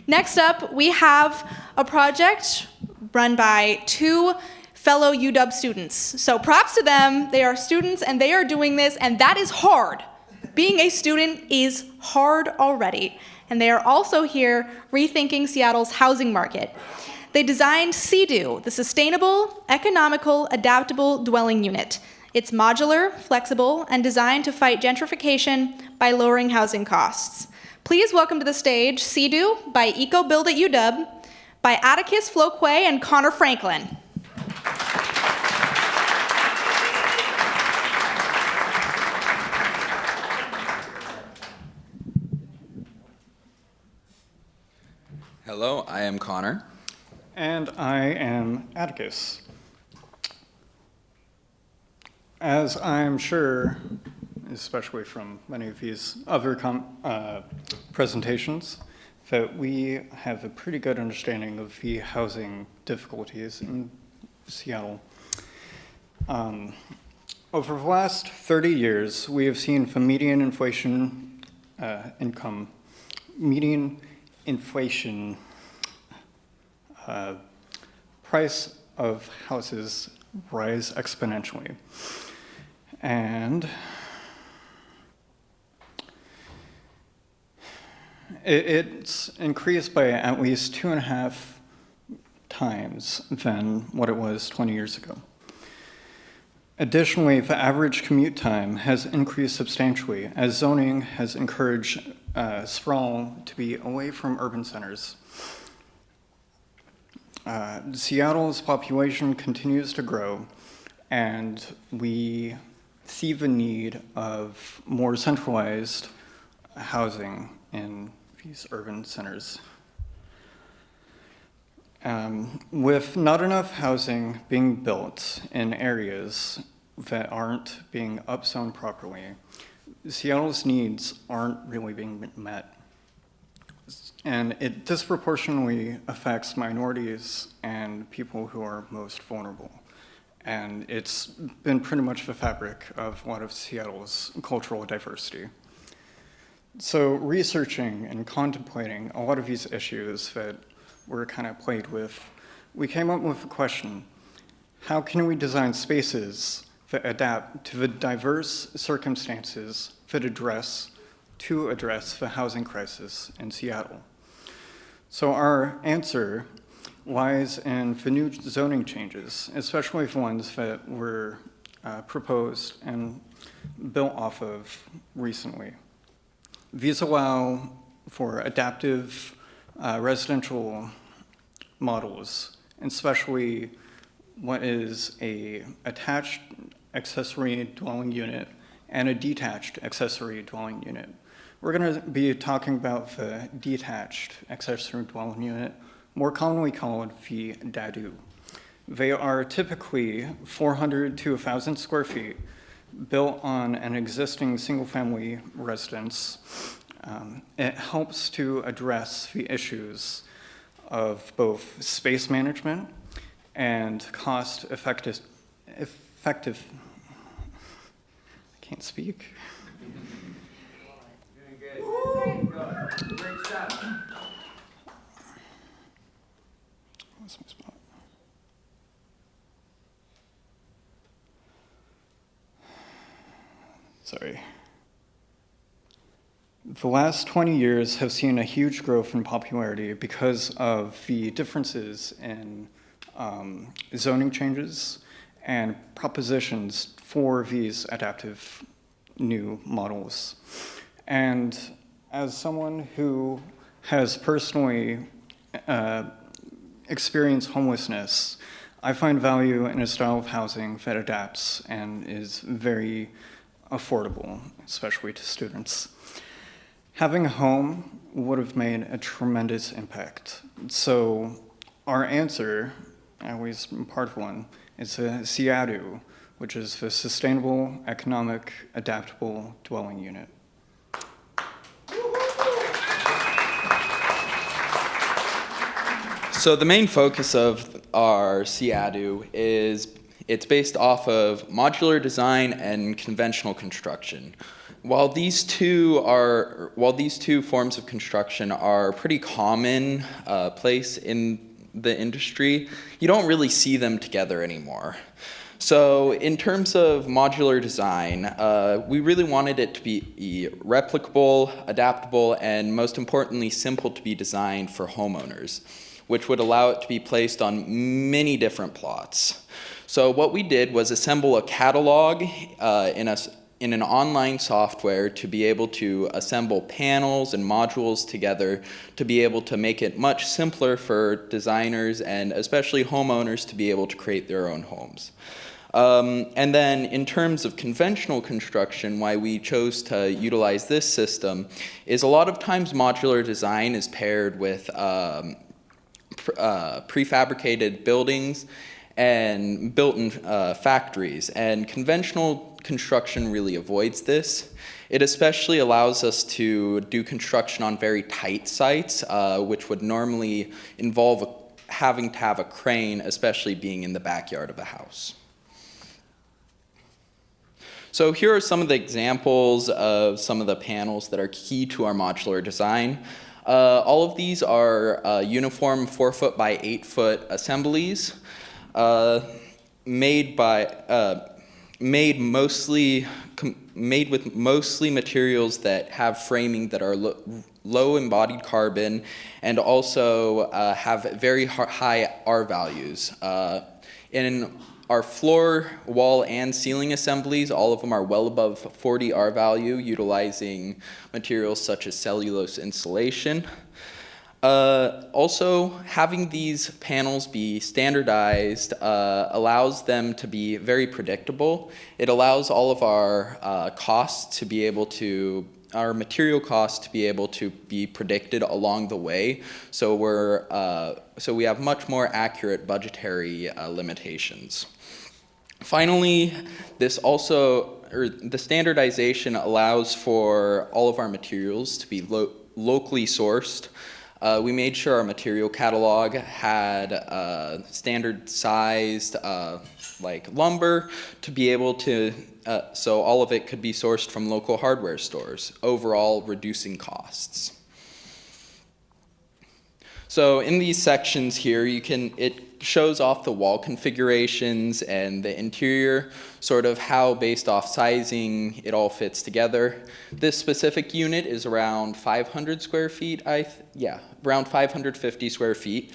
Next up, we have a project run by two fellow UW students. So props to them. They are students and they are doing this, and that is hard. Being a student is hard already. And they are also here rethinking Seattle's housing market. They designed SEADU, the Sustainable, Economical, Adaptable Dwelling Unit. It's modular, flexible, and designed to fight gentrification by lowering housing costs. Please welcome to the stage SEADU by EcoBuild at UW, by Atticus, Floqu, and Konner Franklin. Hello, I am Konner. And I am Atticus. As I'm sure, especially from many of these other presentations, that we have a pretty good understanding of the housing difficulties in Seattle. Over the last 30 years, we have seen the median inflation price of houses rise exponentially. And it's increased by at least 2.5 times than what it was 20 years ago. Additionally, the average commute time has increased substantially as zoning has encouraged sprawl to be away from urban centers. Seattle's population continues to grow, and we see the need of more centralized housing in these urban centers. With not enough housing being built in areas that aren't being upzoned properly, Seattle's needs aren't really being met. And it disproportionately affects minorities and people who are most vulnerable. And it's been pretty much the fabric of a lot of Seattle's cultural diversity. So researching and contemplating a lot of these issues that we're kind of plagued with, we came up with a question: how can we design spaces that adapt to the diverse circumstances that address the housing crisis in Seattle? So our answer lies in the new zoning changes, especially the ones that were proposed and built off of recently. These allow for adaptive residential models, especially what is a attached accessory dwelling unit and a detached accessory dwelling unit. We're going to be talking about the detached accessory dwelling unit, more commonly called the DADU. They are typically 400 to 1,000 square feet, built on an existing single-family residence. It helps to address the issues of both space management and cost-effective. I can't speak. Great job. What's my spot? Sorry. The last 20 years have seen a huge growth in popularity because of the differences in zoning changes and propositions for these adaptive new models. And as someone who has personally experienced homelessness, I find value in a style of housing that adapts and is very affordable, especially to students. Having a home would have made a tremendous impact. So our answer, at least part one, is a SEADU, which is the Sustainable, Economic, Adaptable Dwelling Unit. So the main focus of our SEADU is it's based off of modular design and conventional construction. While these two forms of construction are pretty common place in the industry, you don't really see them together anymore. So in terms of modular design, we really wanted it to be replicable, adaptable, and most importantly, simple to be designed for homeowners, which would allow it to be placed on many different plots. So what we did was assemble a catalog in an online software to be able to assemble panels and modules together to be able to make it much simpler for designers and especially homeowners to be able to create their own homes. And then in terms of conventional construction, why we chose to utilize this system is a lot of times modular design is paired with prefabricated buildings and built in factories, and conventional construction really avoids this. It especially allows us to do construction on very tight sites, which would normally involve having to have a crane, especially being in the backyard of a house. So here are some of the examples of some of the panels that are key to our modular design. All of these are uniform 4-foot by 8-foot assemblies made with mostly materials that have framing that are low embodied carbon and also have very high R values. In our floor, wall, and ceiling assemblies, all of them are well above 40 R value, utilizing materials such as cellulose insulation. Also, having these panels be standardized allows them to be very predictable. It allows all of our costs to be able to, our material costs to be able to be predicted along the way. So we have much more accurate budgetary limitations. Finally, the standardization allows for all of our materials to be locally sourced. We made sure our material catalog had standard sized like lumber to be able to, so all of it could be sourced from local hardware stores, overall reducing costs. So in these sections here, it shows off the wall configurations and the interior, sort of how based off sizing it all fits together. This specific unit is around 500 square feet, around 550 square feet.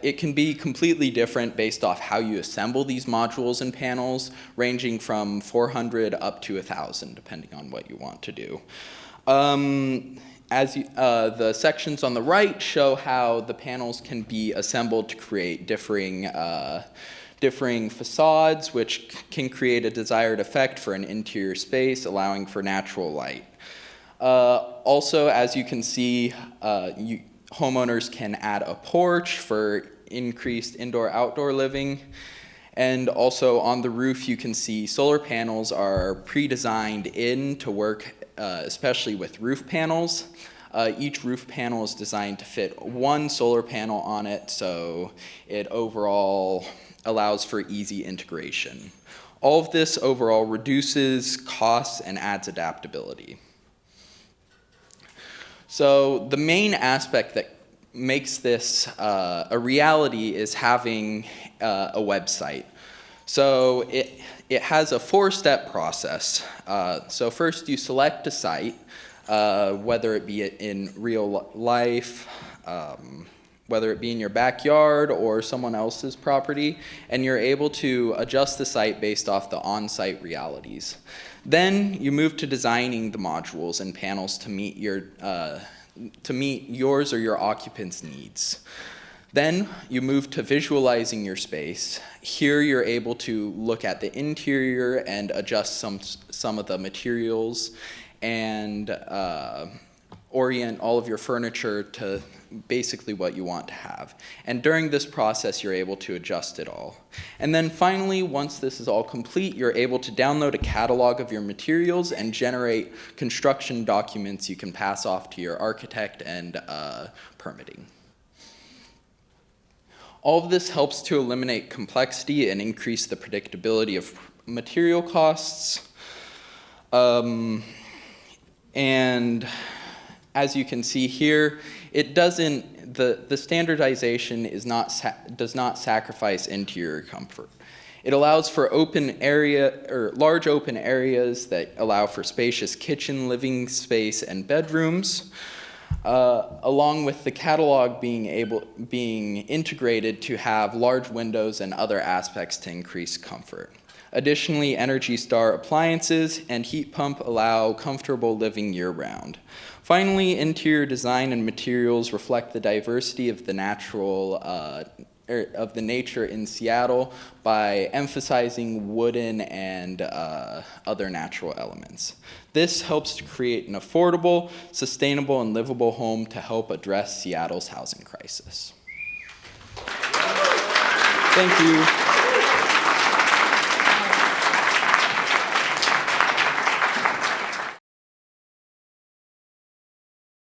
It can be completely different based off how you assemble these modules and panels, ranging from 400 up to 1,000, depending on what you want to do. The sections on the right show how the panels can be assembled to create differing facades, which can create a desired effect for an interior space, allowing for natural light. Also, as you can see, homeowners can add a porch for increased indoor-outdoor living. And also on the roof, you can see solar panels are pre-designed in to work, especially with roof panels. Each roof panel is designed to fit one solar panel on it, so it overall allows for easy integration. All of this overall reduces costs and adds adaptability. So the main aspect that makes this a reality is having a website. So it has a 4-step process. So first you select a site, whether it be in real life, whether it be in your backyard or someone else's property, and you're able to adjust the site based off the on-site realities. Then you move to designing the modules and panels to meet yours or your occupants' needs. Then you move to visualizing your space. Here you're able to look at the interior and adjust some of the materials and orient all of your furniture to basically what you want to have. And during this process, you're able to adjust it all. And then finally, once this is all complete, you're able to download a catalog of your materials and generate construction documents you can pass off to your architect and permitting. All of this helps to eliminate complexity and increase the predictability material costs. And as you can see here, it doesn't, the standardization does not sacrifice interior comfort. It allows for large open areas that allow for spacious kitchen, living space, and bedrooms, along with the catalog being integrated to have large windows and other aspects to increase comfort. Additionally, Energy Star appliances and heat pump allow comfortable living year-round. Finally, interior design and materials reflect the diversity of the nature in Seattle by emphasizing wooden and other natural elements. This helps to create an affordable, sustainable, and livable home to help address Seattle's housing crisis. Thank you.